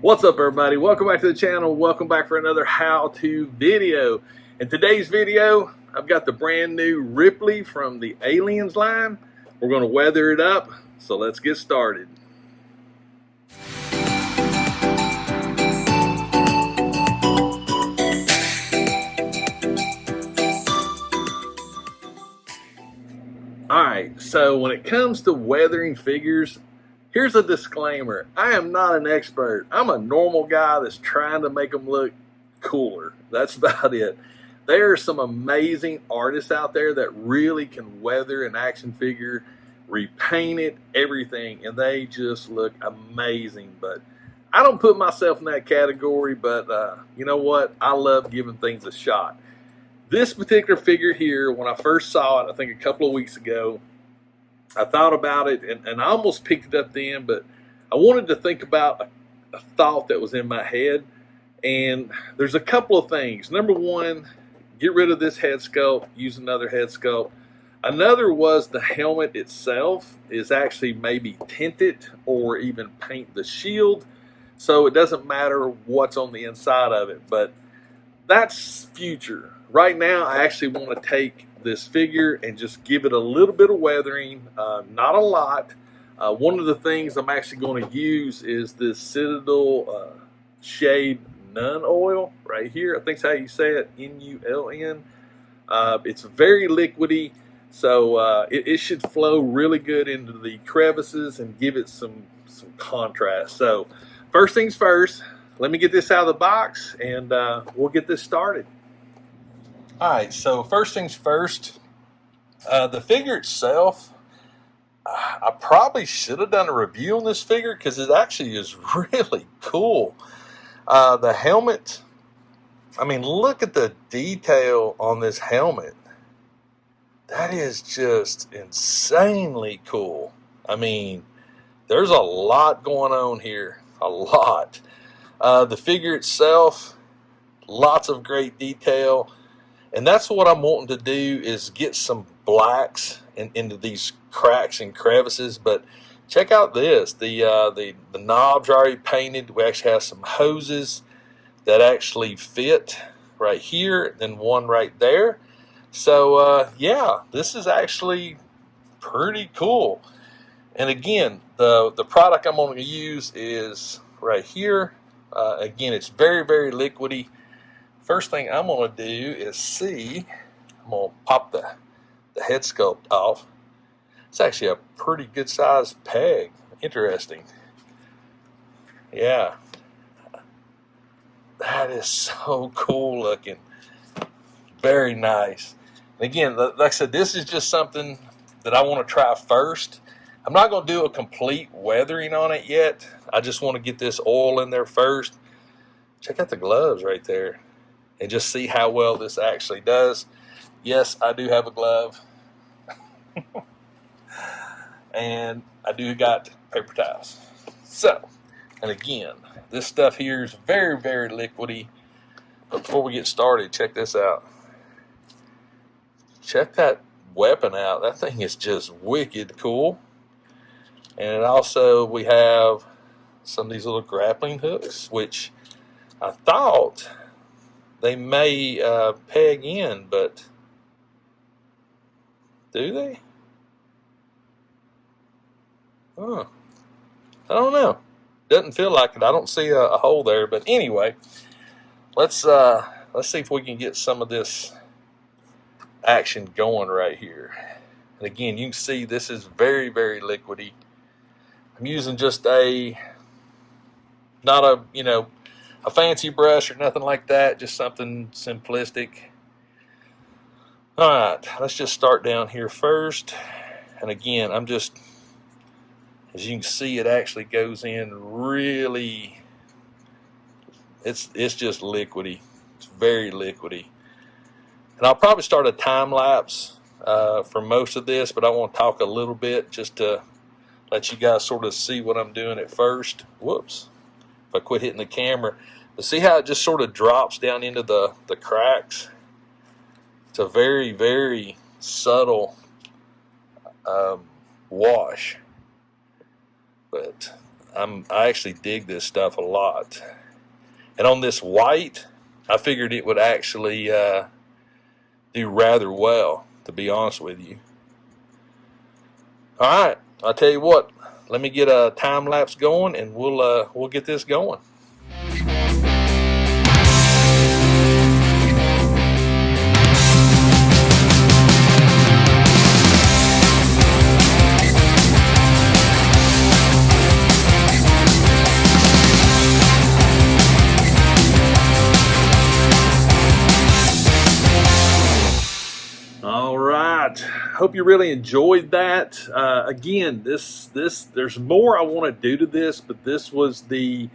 What's up, everybody? Welcome back to the channel. Welcome back for another how-to video. In today's video, I've got the brand new Ripley from the Aliens line. We're going to weather it up, so let's get started. Alright, so when it comes to weathering figures, here's a disclaimer. I am not an expert. I'm a normal guy that's trying to make them look cooler. That's about it. There are some amazing artists out there that really can weather an action figure, repaint it, everything, and they just look amazing. But I don't put myself in that category, but you know what? I love giving things a shot. This particular figure here, when I first saw it, I think a couple of weeks ago, I thought about it, and I almost picked it up then, but I wanted to think about a thought that was in my head, and there's a couple of things. Number one, get rid of this head sculpt, use another head sculpt. Another was the helmet itself is actually maybe tinted or even paint the shield, so it doesn't matter what's on the inside of it, but that's future. Right now, I actually want to take this figure and just give it a little bit of weathering, not a lot. One of the things I'm actually going to use is this Citadel Shade Nun Oil right here. I think that's how you say it, N-U-L-N. It's very liquidy, so it should flow really good into the crevices and give it some contrast. So first things first, let me get this out of the box and we'll get this started. All right, so first things first, the figure itself, I probably should have done a review on this figure because it actually is really cool. The helmet, I mean, look at the detail on this helmet. That is just insanely cool. I mean, there's a lot going on here, a lot. The figure itself, lots of great detail. And that's what I'm wanting to do, is get some blacks into these cracks and crevices. But check out this. The knobs are already painted. We actually have some hoses that actually fit right here, and then one right there. So yeah, this is actually pretty cool. And again, the product I'm going to use is right here. Again, it's very, very liquidy. First thing I'm going to do is see, I'm going to pop the head sculpt off. It's actually a pretty good sized peg. Interesting. Yeah. That is so cool looking. Very nice. And again, like I said, this is just something that I want to try first. I'm not going to do a complete weathering on it yet. I just want to get this oil in there first. Check out the gloves right there. And just see how well this actually does. Yes, I do have a glove. And I do got paper towels. So, and again, this stuff here is very, very liquidy. But before we get started, check this out. Check that weapon out. That thing is just wicked cool. And also we have some of these little grappling hooks, which I thought they may peg in, but do they? Huh. I don't know. Doesn't feel like it. I don't see a hole there. But anyway, let's see if we can get some of this action going right here. And again, you can see this is very, very liquidy. I'm using just not a a fancy brush or nothing like that, just something simplistic. All right, let's just start down here first. And again, I'm just, as you can see, it actually goes in really, it's just liquidy. It's very liquidy. And I'll probably start a time lapse for most of this, but I want to talk a little bit just to let you guys sort of see what I'm doing at first. Whoops. If I quit hitting the camera, but see how it just sort of drops down into the cracks. It's a very, very subtle wash, but I actually dig this stuff a lot. And on this white, I figured it would actually do rather well, to be honest with you. All right, I'll tell you what. Let me get a time lapse going, and we'll get this going. Hope you really enjoyed that. Again, there's more I want to do to this, but this was the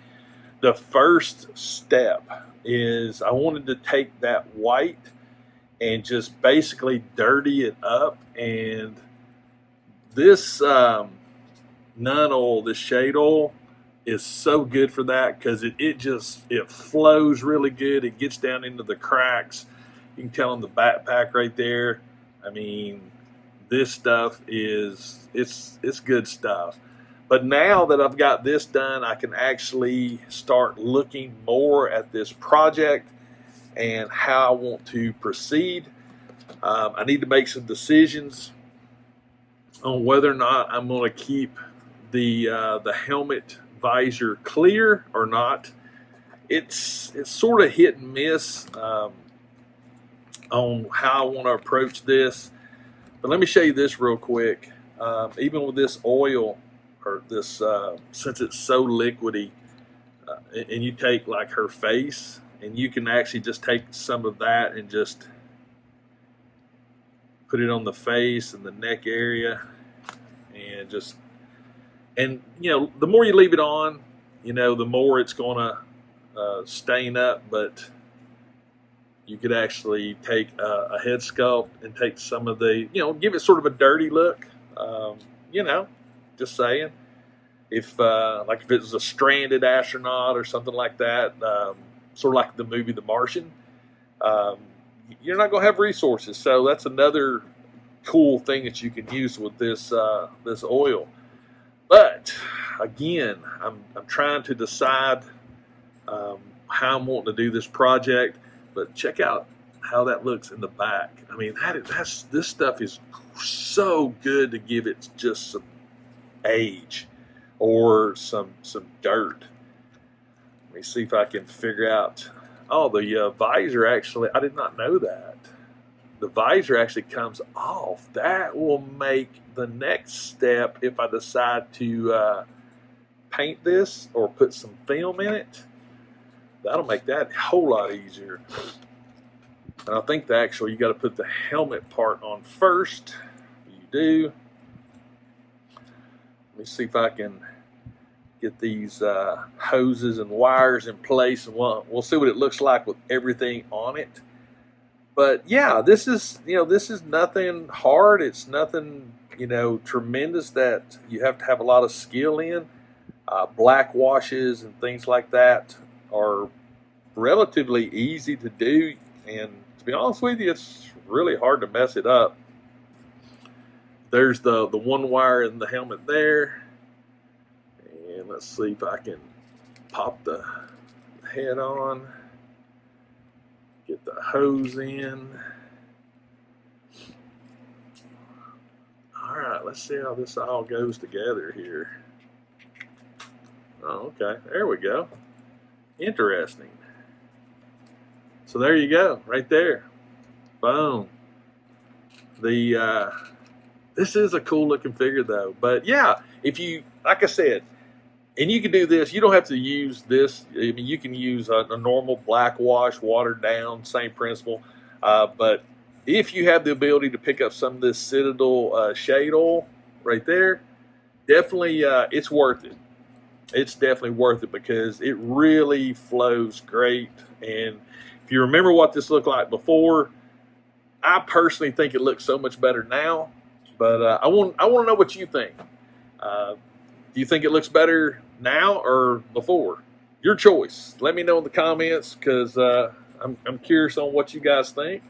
first step. Is I wanted to take that white and just basically dirty it up, and this nun oil, this shade oil, is so good for that because it flows really good. It gets down into the cracks. You can tell on the backpack right there. I mean, this stuff it's good stuff. But now that I've got this done, I can actually start looking more at this project and how I want to proceed. I need to make some decisions on whether or not I'm going to keep the helmet visor clear or not. It's sort of hit and miss on how I want to approach this. But let me show you this real quick. Even with this oil, or this, since it's so liquidy, and you take like her face, and you can actually just take some of that and just put it on the face and the neck area, and you know, the more you leave it on, you know, the more it's gonna stain up. But you could actually take a head sculpt and take some of the, you know, give it sort of a dirty look. You know, just saying. If like if it was a stranded astronaut or something like that, sort of like the movie The Martian, you're not going to have resources. So that's another cool thing that you can use with this this oil. But again, I'm trying to decide how I'm wanting to do this project. But check out how that looks in the back. I mean, this stuff is so good to give it just some age or some dirt. Let me see if I can figure out. Oh, the visor actually, I did not know that. The visor actually comes off. That will make the next step if I decide to paint this or put some film in it. That'll make that a whole lot easier. And I think that actually you got to put the helmet part on first. You do. Let me see if I can get these hoses and wires in place, and we'll see what it looks like with everything on it. But yeah, this is nothing hard. It's nothing tremendous that you have to have a lot of skill in. Black washes and things like that are relatively easy to do, and to be honest with you, it's really hard to mess it up. There's the one wire in the helmet there, and let's see if I can pop the head on, get the hose in. All right, let's see how this all goes together here. Oh, okay, there we go. Interesting. So there you go, right there. Boom. This is a cool looking figure though. But yeah, if you, like I said, and you can do this, you don't have to use this. I mean, you can use a normal black wash, watered down, same principle. But if you have the ability to pick up some of this Citadel shade oil right there, definitely it's worth it. It's definitely worth it because it really flows great. And if you remember what this looked like before, I personally think it looks so much better now. But I want to know what you think. Do you think it looks better now or before? Your choice. Let me know in the comments because I'm curious on what you guys think.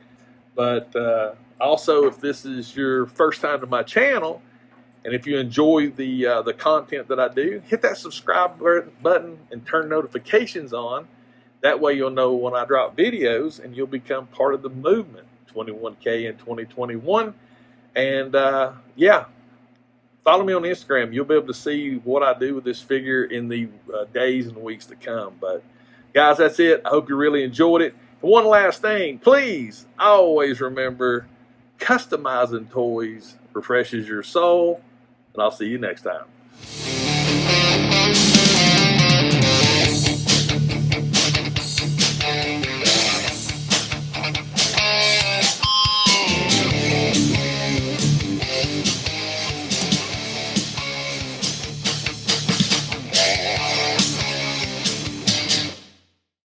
But also, if this is your first time to my channel And if you enjoy the content that I do, hit that subscribe button and turn notifications on. That way you'll know when I drop videos, and you'll become part of the movement, 21K in 2021. And yeah, follow me on Instagram. You'll be able to see what I do with this figure in the days and weeks to come. But guys, that's it. I hope you really enjoyed it. And one last thing, please always remember, customizing toys refreshes your soul. And I'll see you next time.